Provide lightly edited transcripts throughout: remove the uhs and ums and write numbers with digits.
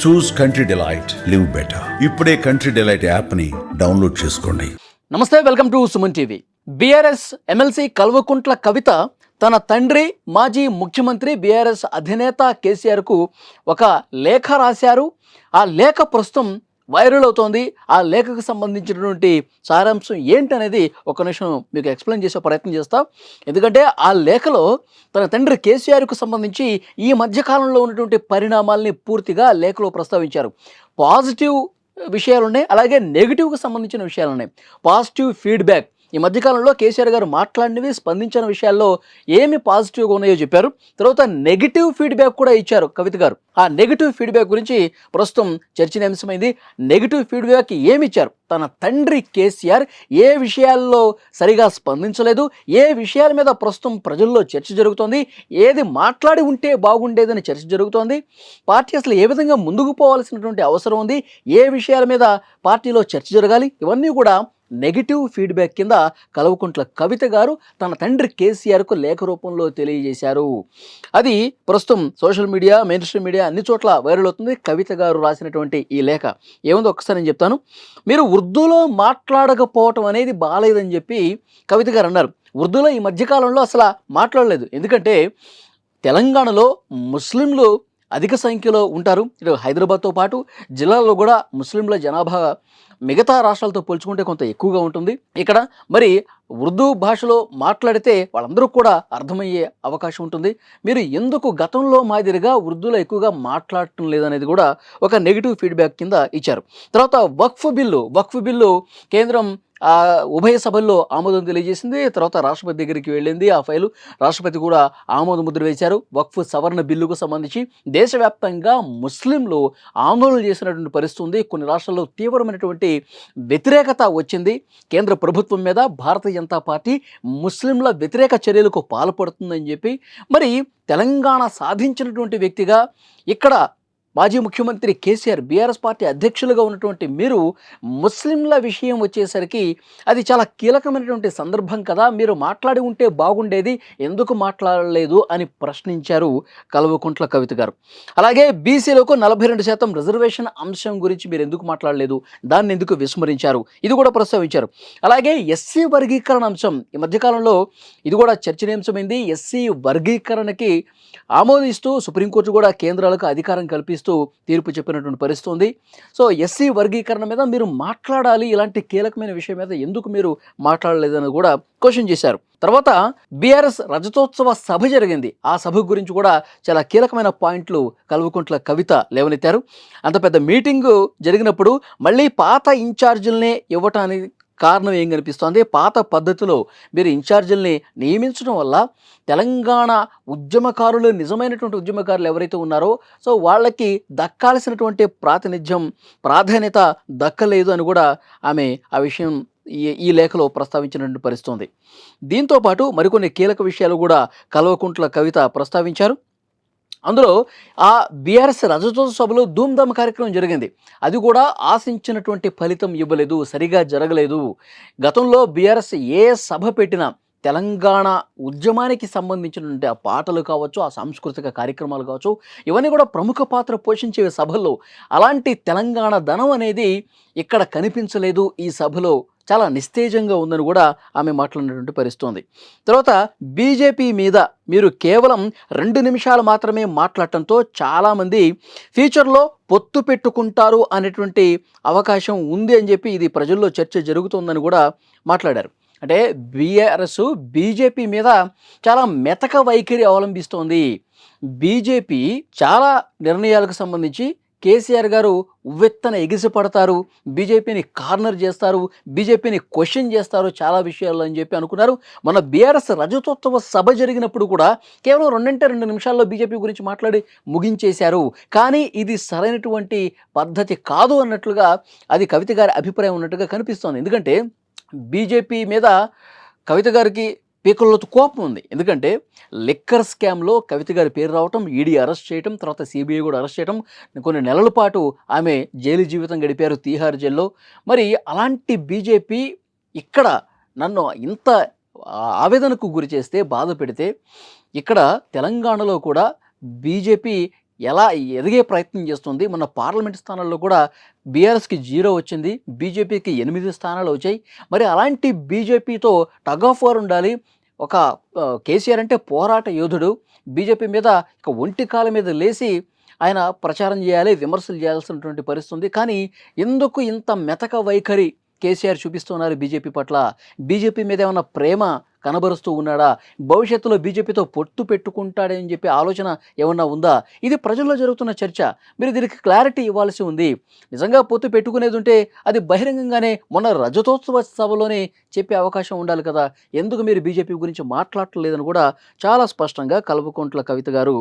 చూస్ country delight, live better. ఇప్పుడే country delight యాప్ని download చేసుకోండి. నమస్తే, welcome to Suman TV. BRS MLC Kalvakuntla Kavitha తన తండ్రి మాజీ ముఖ్యమంత్రి బీఆర్ఎస్ అధినేత కేసీఆర్కు ఒక లేఖ రాశారు. ఆ లేఖ ప్రస్తుతం వైరల్ అవుతోంది. ఆ లేఖకు సంబంధించినటువంటి సారాంశం ఏంటనేది ఒక నిమిషం మీకు ఎక్స్ప్లెయిన్ చేసే ప్రయత్నం చేస్తా. ఎందుకంటే ఆ లేఖలో తన తండ్రి కేసీఆర్కు సంబంధించి ఈ మధ్యకాలంలో ఉన్నటువంటి పరిణామాల్ని పూర్తిగా లేఖలో ప్రస్తావించారు. పాజిటివ్ విషయాలు ఉన్నాయి, అలాగే నెగిటివ్కి సంబంధించిన విషయాలు ఉన్నాయి. పాజిటివ్ ఫీడ్బ్యాక్, ఈ మధ్యకాలంలో కేసీఆర్ గారు మాట్లాడినవి, స్పందించిన విషయాల్లో ఏమి పాజిటివ్గా ఉన్నాయో చెప్పారు. తర్వాత నెగిటివ్ ఫీడ్బ్యాక్ కూడా ఇచ్చారు కవిత గారు. ఆ నెగిటివ్ ఫీడ్బ్యాక్ గురించి ప్రస్తుతం చర్చనీయాంశమైంది. నెగిటివ్ ఫీడ్బ్యాక్ ఏమి ఇచ్చారు? తన తండ్రి కేసీఆర్ ఏ విషయాల్లో సరిగా స్పందించలేదు, ఏ విషయాల మీద ప్రస్తుతం ప్రజల్లో చర్చ జరుగుతోంది, ఏది మాట్లాడి ఉంటే బాగుండేదని చర్చ జరుగుతోంది, పార్టీ అసలు ఏ విధంగా ముందుకు పోవాల్సినటువంటి అవసరం ఉంది, ఏ విషయాల మీద పార్టీలో చర్చ జరగాలి, ఇవన్నీ కూడా నెగిటివ్ ఫీడ్బ్యాక్ కింద కల్వకుంట్ల కవిత గారు తన తండ్రి కేసీఆర్కు లేఖ రూపంలో తెలియజేశారు. అది ప్రస్తుతం social media, main stream media అన్ని చోట్ల వైరల్ అవుతుంది. కవిత గారు రాసినటువంటి ఈ లేఖ ఏముందో ఒక్కసారి నేను చెప్తాను. మీరు ఉర్దూలో మాట్లాడకపోవటం అనేది బాలేదని చెప్పి కవిత గారు అన్నారు. ఉర్దూలో ఈ మధ్యకాలంలో అసలు మాట్లాడలేదు. ఎందుకంటే తెలంగాణలో ముస్లింలు అధిక సంఖ్యలో ఉంటారు. ఇటు హైదరాబాద్తో పాటు జిల్లాల్లో కూడా ముస్లింల జనాభా మిగతా రాష్ట్రాలతో పోల్చుకుంటే కొంత ఎక్కువగా ఉంటుంది. ఇక్కడ మరి ఉర్దూ భాషలో మాట్లాడితే వాళ్ళందరూ కూడా అర్థమయ్యే అవకాశం ఉంటుంది. మీరు ఎందుకు గతంలో మాదిరిగా ఉర్దూలో ఎక్కువగా మాట్లాడటం లేదనేది కూడా ఒక నెగిటివ్ ఫీడ్బ్యాక్ కింద ఇచ్చారు. తర్వాత వక్ఫ్ బిల్లు కేంద్రం ఉభయ సభల్లో ఆమోదం తెలియజేసింది. తర్వాత రాష్ట్రపతి దగ్గరికి వెళ్ళింది. ఆ ఫైలు రాష్ట్రపతి కూడా ఆమోద ముద్ర వేశారు. వక్ఫ్ సవరణ బిల్లుకు సంబంధించి దేశవ్యాప్తంగా ముస్లింలు ఆందోళన చేసినటువంటి పరిస్థితి ఉంది. కొన్ని రాష్ట్రాల్లో తీవ్రమైనటువంటి వ్యతిరేకత వచ్చింది కేంద్ర ప్రభుత్వం మీద. భారతీయ జనతా పార్టీ ముస్లింల వ్యతిరేక చర్యలకు పాల్పడుతుందని చెప్పి మరి తెలంగాణ సాధించినటువంటి వ్యక్తిగా ఇక్కడ మాజీ ముఖ్యమంత్రి కేసీఆర్, బీఆర్ఎస్ పార్టీ అధ్యక్షులుగా ఉన్నటువంటి మీరు ముస్లింల విషయం వచ్చేసరికి అది చాలా కీలకమైనటువంటి సందర్భం కదా, మీరు మాట్లాడి ఉంటే బాగుండేది, ఎందుకు మాట్లాడలేదు అని ప్రశ్నించారు కల్వకుంట్ల కవిత గారు. అలాగే బీసీలకు 42% రిజర్వేషన్ అంశం గురించి మీరు ఎందుకు మాట్లాడలేదు, దాన్ని ఎందుకు విస్మరించారు, ఇది కూడా ప్రస్తావించారు. అలాగే ఎస్సీ వర్గీకరణ అంశం ఈ మధ్యకాలంలో ఇది కూడా చర్చనీయాంశమైంది. ఎస్సీ వర్గీకరణకి ఆమోదిస్తూ సుప్రీంకోర్టు కూడా కేంద్రాలకు అధికారం కల్పిస్తూ తీర్పు చెప్పినటువంటి పరిస్థితి ఉంది. సో ఎస్సీ వర్గీకరణ మీద మీరు మాట్లాడాలి, ఇలాంటి కీలకమైన విషయం మీద ఎందుకు మీరు మాట్లాడలేదని కూడా క్వశ్చన్ చేశారు. తర్వాత బీఆర్ఎస్ రజతోత్సవ సభ జరిగింది. ఆ సభ గురించి కూడా చాలా కీలకమైన పాయింట్లు కల్వకుంట్ల కవిత లేవనెత్తారు. అంత పెద్ద మీటింగు జరిగినప్పుడు మళ్ళీ పాత ఇన్ఛార్జీలనే ఇవ్వటానికి కారణం ఏం కనిపిస్తోంది? పాత పద్ధతిలో మీరు ఇన్ఛార్జీల్ని నియమించడం వల్ల తెలంగాణ ఉద్యమకారులు, నిజమైనటువంటి ఉద్యమకారులు ఎవరైతే ఉన్నారో సో వాళ్ళకి దక్కాల్సినటువంటి ప్రాధాన్యత దక్కలేదు అని కూడా ఆమె ఆ విషయం ఈ లేఖలో ప్రస్తావించినటువంటి పరిస్థితి ఉంది. దీంతోపాటు మరికొన్ని కీలక విషయాలు కూడా కల్వకుంట్ల కవిత ప్రస్తావించారు. అందులో ఆ బీఆర్ఎస్ రజతోత్సవ సభలో ధూమ్ధామ్ కార్యక్రమం జరిగింది. అది కూడా ఆశించినటువంటి ఫలితం ఇవ్వలేదు, సరిగా జరగలేదు. గతంలో బీఆర్ఎస్ ఏ సభ పెట్టినా తెలంగాణ ఉద్యమానికి సంబంధించినటువంటి ఆ పాటలు కావచ్చు, ఆ సాంస్కృతిక కార్యక్రమాలు కావచ్చు, ఇవన్నీ కూడా ప్రముఖ పాత్ర పోషించే సభల్లో. అలాంటి తెలంగాణ ధనం అనేది ఇక్కడ కనిపించలేదు. ఈ సభలో చాలా నిస్తేజంగా ఉందని కూడా ఆమె మాట్లాడినటువంటి పరిస్థితి ఉంది. తర్వాత బీజేపీ మీద మీరు కేవలం 2 నిమిషాలు మాత్రమే మాట్లాడటంతో చాలామంది ఫ్యూచర్లో పొత్తు పెట్టుకుంటారు అనేటువంటి అవకాశం ఉంది అని చెప్పి ఇది ప్రజల్లో చర్చ జరుగుతుందని కూడా మాట్లాడారు. అంటే బీఆర్ఎస్ బీజేపీ మీద చాలా మెతక వైఖరి అవలంబిస్తోంది. బీజేపీ చాలా నిర్ణయాలకు సంబంధించి కేసీఆర్ గారు ఉవ్వెత్తన ఎగిసిపడతారు, బీజేపీని కార్నర్ చేస్తారు, బీజేపీని క్వశ్చన్ చేస్తారు చాలా విషయాల్లో అని చెప్పి అనుకున్నారు. మన బీఆర్ఎస్ రజతోత్సవ సభ జరిగినప్పుడు కూడా కేవలం 2 నిమిషాల్లో బీజేపీ గురించి మాట్లాడి ముగించేశారు. కానీ ఇది సరైనటువంటి పద్ధతి కాదు అన్నట్లుగా అది కవిత గారి అభిప్రాయం ఉన్నట్టుగా కనిపిస్తోంది. ఎందుకంటే బీజేపీ మీద కవిత గారికి పీకల్లోతు కోపం ఉంది. ఎందుకంటే లిక్కర్ స్కామ్లో కవిత గారి పేరు రావటం, ఈడీ అరెస్ట్ చేయటం, తర్వాత సిబిఐ కూడా అరెస్ట్ చేయటం, కొన్ని నెలల పాటు ఆమె జైలు జీవితం గడిపారు తీహార్ జైల్లో. మరి అలాంటి బీజేపీ ఇక్కడ నన్ను ఇంత ఆవేదనకు గురి చేస్తే, బాధ పెడితే, ఇక్కడ తెలంగాణలో కూడా బీజేపీ ఎలా ఎదిగే ప్రయత్నం చేస్తుంది. మొన్న పార్లమెంట్ స్థానాల్లో కూడా బీఆర్ఎస్కి 0 వచ్చింది, బీజేపీకి 8 స్థానాలు వచ్చాయి. మరి అలాంటి బీజేపీతో టగ్ ఆఫ్ వార్ ఉండాలి. ఒక కేసీఆర్ అంటే పోరాట యోధుడు. బీజేపీ మీద ఇక ఒంటి కాళ్ళ మీద లేసి ఆయన ప్రచారం చేయాలి, విమర్శలు చేయాల్సినటువంటి పరిస్థితి ఉంది. కానీ ఎందుకు ఇంత మెతక వైఖరి కేసీఆర్ చూపిస్తున్నారు బీజేపీ పట్ల? బీజేపీ మీద ఏమన్నా ప్రేమ కనబరుస్తూ ఉన్నాడా? భవిష్యత్తులో బీజేపీతో పొత్తు పెట్టుకుంటాడని చెప్పి ఆలోచన ఏమన్నా ఉందా? ఇది ప్రజల్లో జరుగుతున్న చర్చ. మీరు దీనికి క్లారిటీ ఇవ్వాల్సి ఉంది. నిజంగా పొత్తు పెట్టుకునేది ఉంటే అది బహిరంగంగానే మొన్న రజతోత్సవ సభలోనే చెప్పే అవకాశం ఉండాలి కదా. ఎందుకు మీరు బీజేపీ గురించి మాట్లాడలేదని కూడా చాలా స్పష్టంగా కల్వకుంట్ల కవిత గారు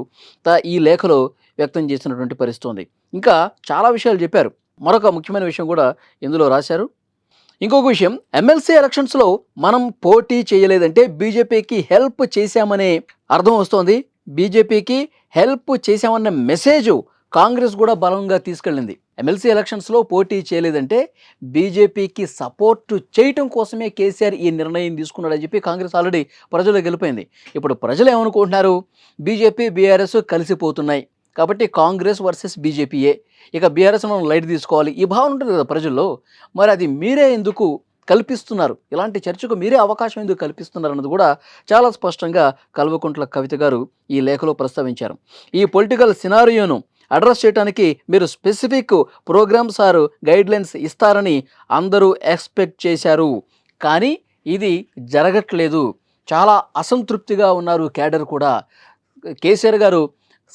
ఈ లేఖలో వ్యక్తం చేసినటువంటి పరిస్థితి ఉంది. ఇంకా చాలా విషయాలు చెప్పారు. మరొక ముఖ్యమైన విషయం కూడా ఇందులో రాశారు. ఇంకొక విషయం, ఎమ్మెల్సీ ఎలక్షన్స్లో మనం పోటీ చేయలేదంటే బీజేపీకి హెల్ప్ చేశామనే అర్థం వస్తోంది. బీజేపీకి హెల్ప్ చేశామన్న మెసేజ్ కాంగ్రెస్ కూడా బలంగా తీసుకెళ్ళింది. ఎమ్మెల్సీ ఎలక్షన్స్లో పోటీ చేయలేదంటే బీజేపీకి సపోర్టు చేయటం కోసమే కేసీఆర్ ఈ నిర్ణయం తీసుకున్నాడని చెప్పి కాంగ్రెస్ ఆల్రెడీ ప్రజల్లో గెలిపోయింది. ఇప్పుడు ప్రజలు ఏమనుకుంటున్నారు? బీజేపీ బీఆర్ఎస్ కలిసిపోతున్నాయి కాబట్టి కాంగ్రెస్ వర్సెస్ బీజేపీయే, ఇక బీఆర్ఎస్ మనం లైట్ తీసుకోవాలి, ఈ భావన ఉంటుంది కదా ప్రజల్లో. మరి అది మీరే ఎందుకు కల్పిస్తున్నారు? ఇలాంటి చర్చకు మీరే అవకాశం ఎందుకు కల్పిస్తున్నారు అన్నది కూడా చాలా స్పష్టంగా కల్వకుంట్ల కవిత గారు ఈ లేఖలో ప్రస్తావించారు. ఈ పొలిటికల్ సినారియోను అడ్రస్ చేయడానికి మీరు స్పెసిఫిక్ ప్రోగ్రామ్స్ ఆర్ గైడ్లైన్స్ ఇస్తారని అందరూ ఎక్స్పెక్ట్ చేశారు, కానీ ఇది జరగట్లేదు. చాలా అసంతృప్తిగా ఉన్నారు క్యాడర్ కూడా. కేసీఆర్ గారు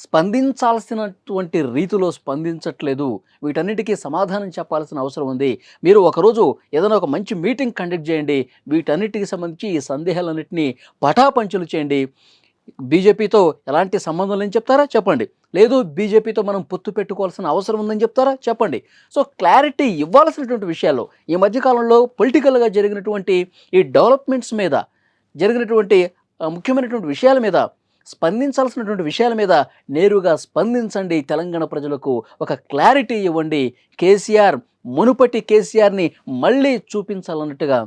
స్పందించాల్సినటువంటి రీతిలో స్పందించట్లేదు. వీటన్నిటికీ సమాధానం చెప్పాల్సిన అవసరం ఉంది. మీరు ఒకరోజు ఏదైనా ఒక మంచి మీటింగ్ కండక్ట్ చేయండి, వీటన్నిటికి సంబంధించి ఈ సందేహాలన్నింటినీ పటాపంచలు చేయండి. బీజేపీతో ఎలాంటి సంబంధం లేని చెప్తారా? చెప్పండి. లేదు బీజేపీతో మనం పొత్తు పెట్టుకోవాల్సిన అవసరం ఉందని చెప్తారా? చెప్పండి. సో క్లారిటీ ఇవ్వాల్సినటువంటి విషయాల్లో ఈ మధ్యకాలంలో పొలిటికల్గా జరిగినటువంటి ఈ డెవలప్మెంట్స్ మీద, జరిగినటువంటి ముఖ్యమైనటువంటి విషయాల మీద, స్పందించాల్సినటువంటి విషయాల మీద నేరుగా స్పందించండి. తెలంగాణ ప్రజలకు ఒక క్లారిటీ ఇవ్వండి. కేసీఆర్ మునుపటి కేసీఆర్ని మళ్ళీ చూపించాలన్నట్టుగా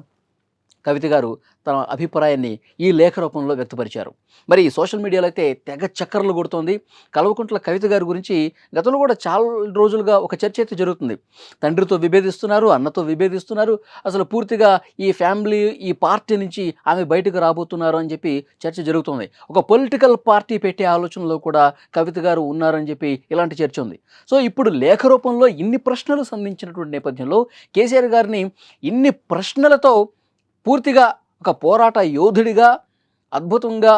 కవిత గారు తన అభిప్రాయాన్ని ఈ లేఖ రూపంలో వ్యక్తపరిచారు. మరి సోషల్ మీడియాలో అయితే తెగ చక్కర్లు కొడుతోంది. కల్వకుంట్ల కవిత గారి గురించి గతంలో కూడా చాలా రోజులుగా ఒక చర్చ అయితే జరుగుతుంది. తండ్రితో విభేదిస్తున్నారు, అన్నతో విభేదిస్తున్నారు, అసలు పూర్తిగా ఈ ఫ్యామిలీ, ఈ పార్టీ నుంచి ఆమె బయటకు రాబోతున్నారు అని చెప్పి చర్చ జరుగుతుంది. ఒక పొలిటికల్ పార్టీ పెట్టే ఆలోచనలో కూడా కవిత గారు ఉన్నారని చెప్పి ఇలాంటి చర్చ ఉంది. సో ఇప్పుడు లేఖ రూపంలో ఇన్ని ప్రశ్నలు సంధించినటువంటి నేపథ్యంలో కేసీఆర్ గారిని ఇన్ని ప్రశ్నలతో పూర్తిగా ఒక పోరాట యోధుడిగా అద్భుతంగా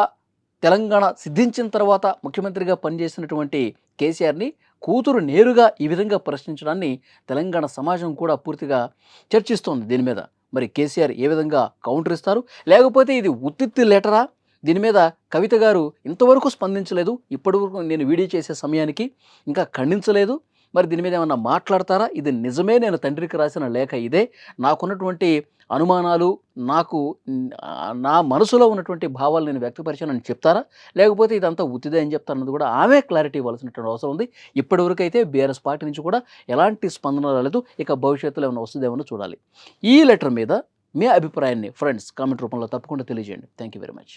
తెలంగాణ సిద్ధించిన తర్వాత ముఖ్యమంత్రిగా పనిచేసినటువంటి కేసీఆర్ని కూతురు నేరుగా ఈ విధంగా ప్రశ్నించడాన్ని తెలంగాణ సమాజం కూడా పూర్తిగా చర్చిస్తోంది. దీని మీద మరి కేసీఆర్ ఏ విధంగా కౌంటర్ ఇస్తారు, లేకపోతే ఇది ఉత్తిత్తి లెటరా? దీని మీద కవిత గారు ఇంతవరకు స్పందించలేదు. ఇప్పటివరకు నేను వీడియో చేసే సమయానికి ఇంకా ఖండించలేదు. మరి దీని మీద ఏమన్నా మాట్లాడతారా? ఇది నిజమే, నేను తండ్రికి రాసిన లేఖ ఇదే, నాకున్నటువంటి అనుమానాలు, నాకు నా మనసులో ఉన్నటువంటి భావాలు నేను వ్యక్తపరిచానని చెప్తారా, లేకపోతే ఇదంతా ఉత్తిదే అని చెప్తారన్నది కూడా ఆమె క్లారిటీ ఇవ్వాల్సినటువంటి అవసరం ఉంది. ఇప్పటివరకు అయితే బీఆర్ఎస్ పార్టీ నుంచి కూడా ఎలాంటి స్పందన రాలేదు. ఇక భవిష్యత్తులో ఏమైనా వస్తుందేమో చూడాలి. ఈ లెటర్ మీద మీ అభిప్రాయాన్ని ఫ్రెండ్స్ కామెంట్ రూపంలో తప్పకుండా తెలియజేయండి. Thank you very much.